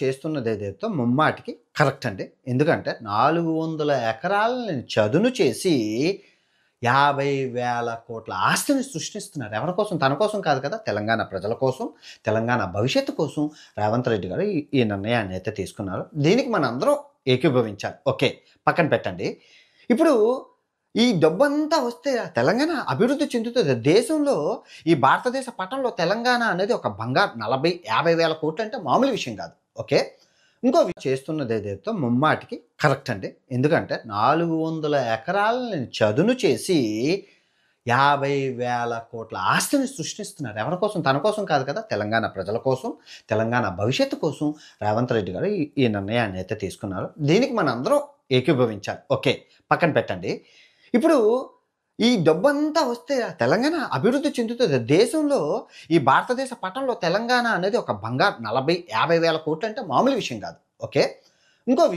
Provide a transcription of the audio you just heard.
చేస్తున్నదేదైతే ముమ్మాటికి కరెక్ట్ అండి. ఎందుకంటే 400 ఎకరాలని చదును చేసి 50,000 కోట్ల ఆస్తిని సృష్టిస్తున్నారు. ఎవరి కోసం? తన కోసం కాదు కదా! తెలంగాణ ప్రజల కోసం, తెలంగాణ భవిష్యత్తు కోసం రేవంత్ రెడ్డి గారు ఈ నిర్ణయాన్ని అయితే తీసుకున్నారు. దీనికి మనందరం ఏకీభవించాలి. ఓకే. పక్కన పెట్టండి. ఇప్పుడు ఈ డబ్బంతా వస్తే తెలంగాణ అభివృద్ధి చెందుతది. దేశంలో ఈ భారతదేశ పటంలో తెలంగాణ అనేది ఒక బంగారు 40, 50,000 కోట్లు అంటే మామూలు విషయం కాదు. ఓకే. చేస్తున్నదేదైతే ముమ్మాటికి కరెక్ట్ అండి. ఎందుకంటే 400 ఎకరాలని చదును చేసి 50,000 కోట్ల ఆస్తిని సృష్టిస్తున్నారు. ఎవరి కోసం? తన కోసం కాదు కదా! తెలంగాణ ప్రజల కోసం, తెలంగాణ భవిష్యత్తు కోసం రేవంత్ రెడ్డి గారు ఈ నిర్ణయాన్ని అయితే తీసుకున్నారు. దీనికి మనందరం ఏకీభవించాలి. ఓకే. పక్కన పెట్టండి. ఇప్పుడు ఈ డబ్బంతా వస్తే తెలంగాణ అభివృద్ధి చెందుతది. దేశంలో ఈ భారతదేశ పటంలో తెలంగాణ అనేది ఒక బంగారు 40, 50,000 కోట్లు అంటే మామూలు విషయం కాదు. ఓకే. ఇంకో